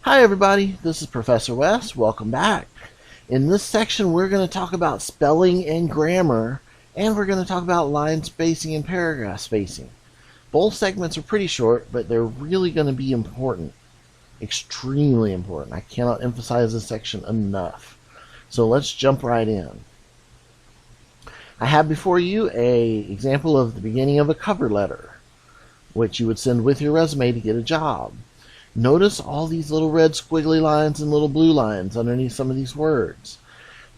Hi everybody, this is Professor West. Welcome back. In this section we're going to talk about spelling and grammar, and we're going to talk about line spacing and paragraph spacing. Both segments are pretty short, but they're really going to be important. Extremely important. I cannot emphasize this section enough. So let's jump right in. I have before you an example of the beginning of a cover letter, which you would send with your resume to get a job. Notice all these little red squiggly lines and little blue lines underneath some of these words.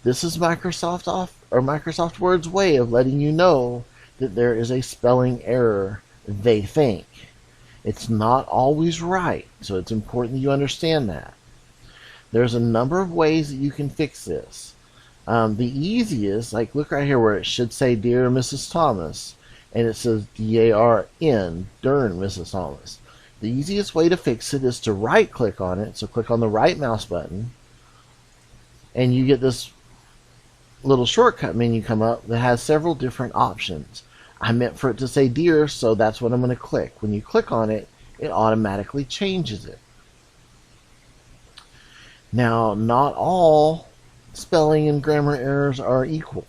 This is Microsoft Word's way of letting you know that there is a spelling error, they think. It's not always right, so it's important that you understand that. There's a number of ways that you can fix this. The easiest, like look right here where it should say Dear Mrs. Thomas, and it says D-A-R-N, Dern Mrs. Thomas. The easiest way to fix it is to right click on it, so click on the right mouse button, and you get this little shortcut menu come up that has several different options. I meant for it to say Dear, so that's what I'm going to click. When you click on it, it automatically changes it. Now, not all spelling and grammar errors are equal.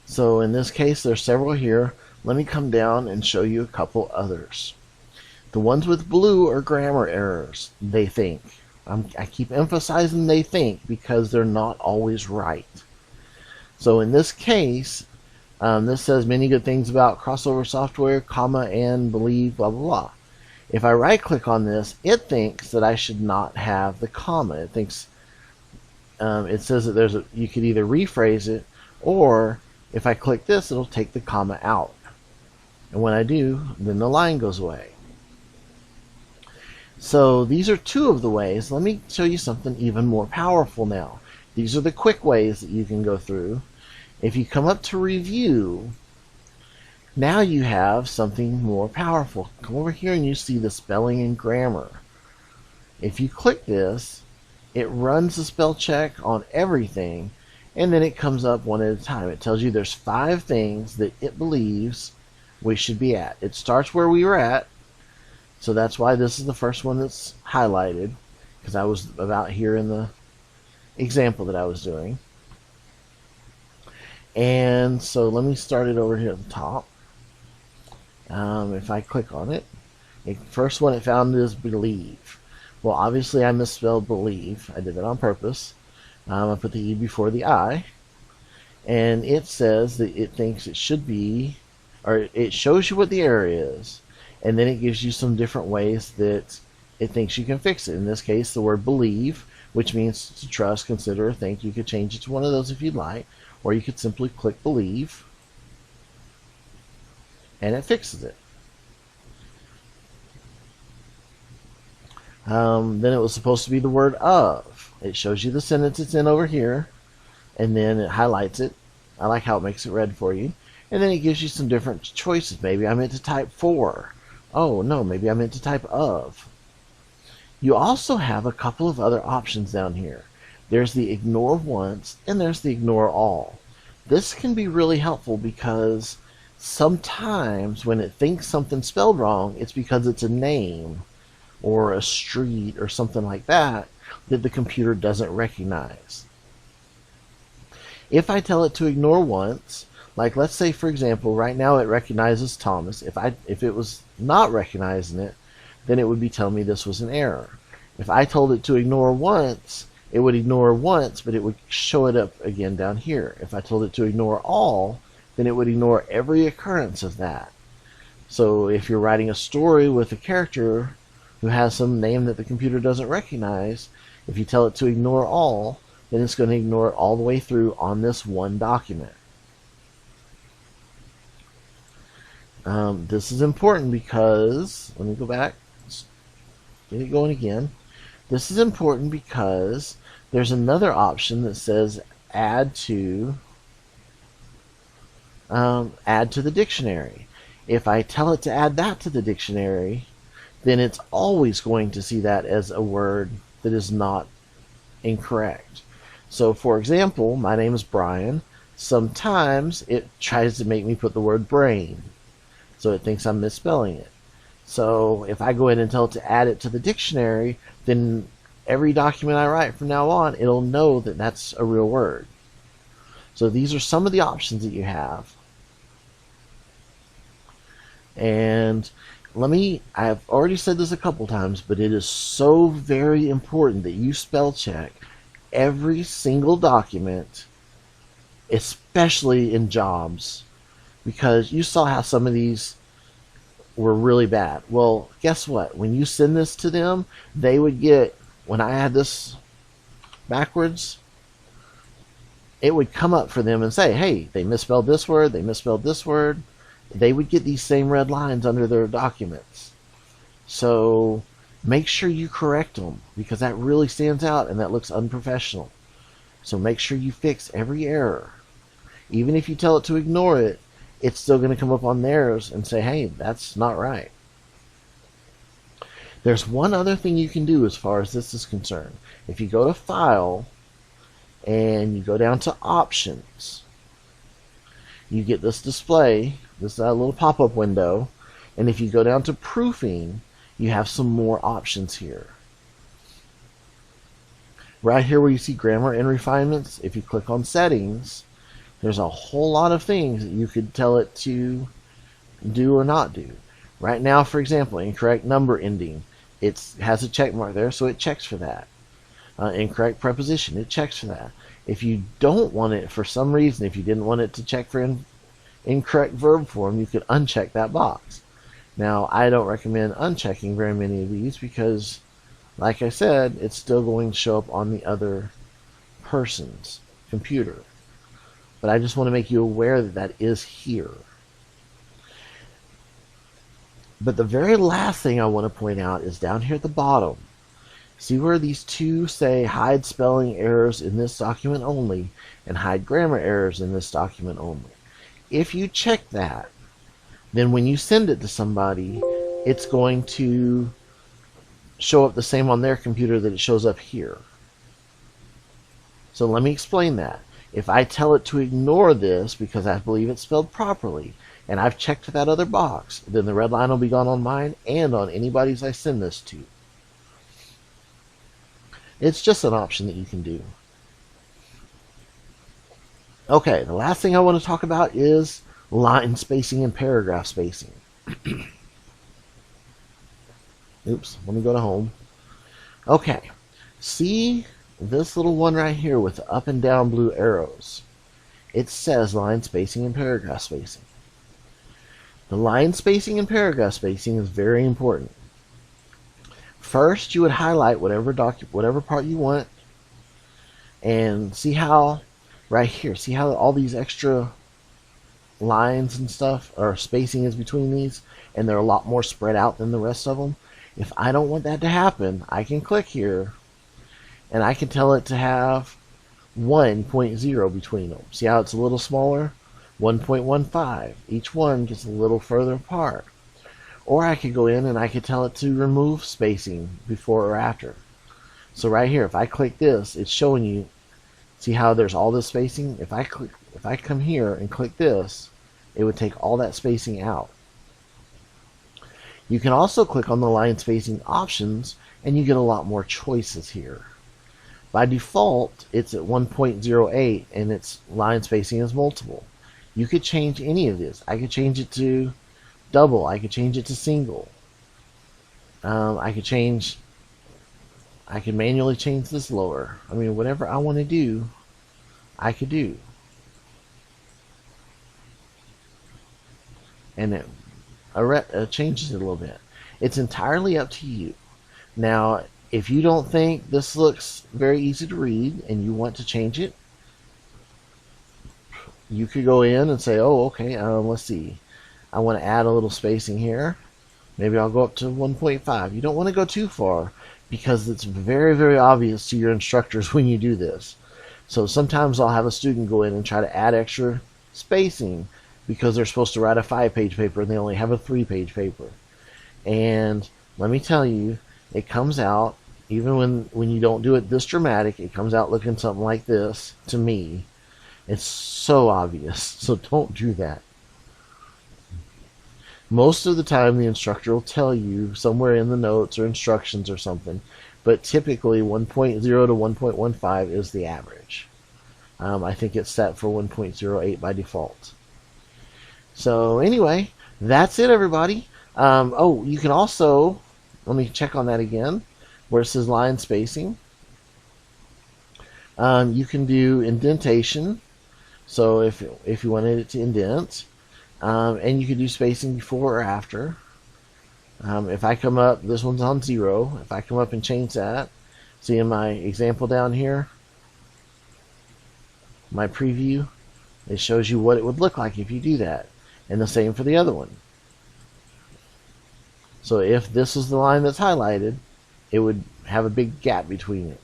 So in this case, there's several here. Let me come down and show you a couple others. The ones with blue are grammar errors, they think. I keep emphasizing they think because they're not always right. So in this case, this says many good things about crossover software, comma, and believe, blah, blah, blah. If I right click on this, it thinks that I should not have the comma. It thinks, it says that you could either rephrase it, or if I click this, it'll take the comma out. And when I do, then the line goes away. So these are two of the ways. Let me show you something even more powerful now. These are the quick ways that you can go through. If you come up to review, now you have something more powerful. Come over here and you see the spelling and grammar. If you click this, it runs the spell check on everything, and then it comes up one at a time. It tells you there's 5 things that it believes we should be at. It starts where we were at. So that's why this is the first one that's highlighted, because I was about here in the example that I was doing. And so let me start it over here at the top. If I click on it, the first one it found is believe. Well, obviously I misspelled believe. I did that on purpose. I put the E before the I. And it says that it thinks it should be, or it shows you what the error is. And then it gives you some different ways that it thinks you can fix it. In this case, the word believe, which means to trust, consider, or think. You could change it to one of those if you'd like, or you could simply click believe, and it fixes it. Then it was supposed to be the word of. It shows you the sentence it's in over here, and then it highlights it. I like how it makes it red for you. And then it gives you some different choices. Maybe I meant to type for. Oh, no, maybe I meant to type of. You also have a couple of other options down here. There's the ignore once, and there's the ignore all. This can be really helpful because sometimes when it thinks something's spelled wrong, it's because it's a name or a street or something like that that the computer doesn't recognize. If I tell it to ignore once, like let's say for example, right now it recognizes Thomas. If it was not recognizing it, then it would be telling me this was an error. If I told it to ignore once, it would ignore once, but it would show it up again down here. If I told it to ignore all, then it would ignore every occurrence of that. So if you're writing a story with a character who has some name that the computer doesn't recognize, if you tell it to ignore all, then it's going to ignore it all the way through on this one document. This is important because, let me go back, get it going again. This is important because there's another option that says add to the dictionary. If I tell it to add that to the dictionary, then it's always going to see that as a word that is not incorrect. So for example, my name is Brian. Sometimes it tries to make me put the word brain, so it thinks I'm misspelling it. So if I go ahead and tell it to add it to the dictionary, then every document I write from now on, it'll know that that's a real word. So these are some of the options that you have. And I've already said this a couple times, but it is so very important that you spell check every single document, especially in jobs, because you saw how some of these were really bad. Well, guess what? When you send this to them, they would get, when I had this backwards, it would come up for them and say, hey, they misspelled this word, they misspelled this word. They would get these same red lines under their documents. So make sure you correct them, because that really stands out and that looks unprofessional. So make sure you fix every error. Even if you tell it to ignore it, it's still going to come up on theirs and say, hey, that's not right. There's one other thing you can do as far as this is concerned. If you go to File and you go down to Options, you get this display, this little pop-up window, and if you go down to Proofing, you have some more options here. Right here where you see Grammar and Refinements, if you click on Settings, there's a whole lot of things that you could tell it to do or not do. Right now, for example, incorrect number ending, it has a check mark there, so it checks for that. Incorrect preposition, it checks for that. If you don't want it, for some reason, if you didn't want it to check for incorrect verb form, you could uncheck that box. Now, I don't recommend unchecking very many of these because, like I said, it's still going to show up on the other person's computer. But I just want to make you aware that that is here. But the very last thing I want to point out is down here at the bottom. See where these two say hide spelling errors in this document only and hide grammar errors in this document only. If you check that, then when you send it to somebody, it's going to show up the same on their computer that it shows up here. So let me explain that. If I tell it to ignore this because I believe it's spelled properly, and I've checked that other box, then the red line will be gone on mine and on anybody's I send this to. It's just an option that you can do. Okay, the last thing I want to talk about is line spacing and paragraph spacing. Oops, let me go to Home. Okay, see this little one right here with the up and down blue arrows? It says line spacing and paragraph spacing. The line spacing and paragraph spacing is very important. First, you would highlight whatever part you want, and see how right here, see how all these extra lines and stuff or spacing is between these, and they're a lot more spread out than the rest of them. If I don't want that to happen, I can click here and I can tell it to have 1.0 between them. See how it's a little smaller? 1.15. Each one gets a little further apart. Or I could go in and I could tell it to remove spacing before or after. So right here, if I click this, it's showing you, see how there's all this spacing? If I come here and click this, it would take all that spacing out. You can also click on the line spacing options and you get a lot more choices here. By default, it's at 1.08 and its line spacing is multiple. You could change any of this. I could change it to double. I could change it to single. I could manually change this lower. I mean, whatever I want to do, I could do. And it changes it a little bit. It's entirely up to you. Now, if you don't think this looks very easy to read and you want to change it, you could go in and say, oh, okay, let's see. I want to add a little spacing here. Maybe I'll go up to 1.5. You don't want to go too far because it's very, very obvious to your instructors when you do this. So sometimes I'll have a student go in and try to add extra spacing because they're supposed to write a 5-page paper and they only have a 3-page paper. And let me tell you, it comes out, even when you don't do it this dramatic, it comes out looking something like this to me. It's so obvious, so don't do that. Most of the time the instructor will tell you somewhere in the notes or instructions or something but typically 1.0 to 1.15 is the average. I think it's set for 1.08 by default. So anyway, that's it, everybody. Oh, you can also, let me check on that again, where it says line spacing. You can do indentation, so if you wanted it to indent, and you can do spacing before or after. If I come up, this one's on 0. If I come up and change that, see in my example down here, my preview, it shows you what it would look like if you do that. And the same for the other one. So if this is the line that's highlighted, it would have a big gap between it.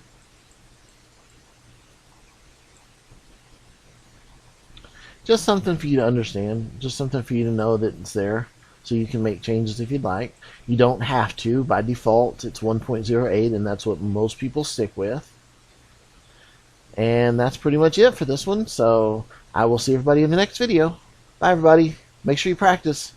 Just something for you to understand, just something for you to know that it's there, so you can make changes if you'd like. You don't have to. By default, it's 1.08, and that's what most people stick with. And that's pretty much it for this one, so I will see everybody in the next video. Bye, everybody. Make sure you practice.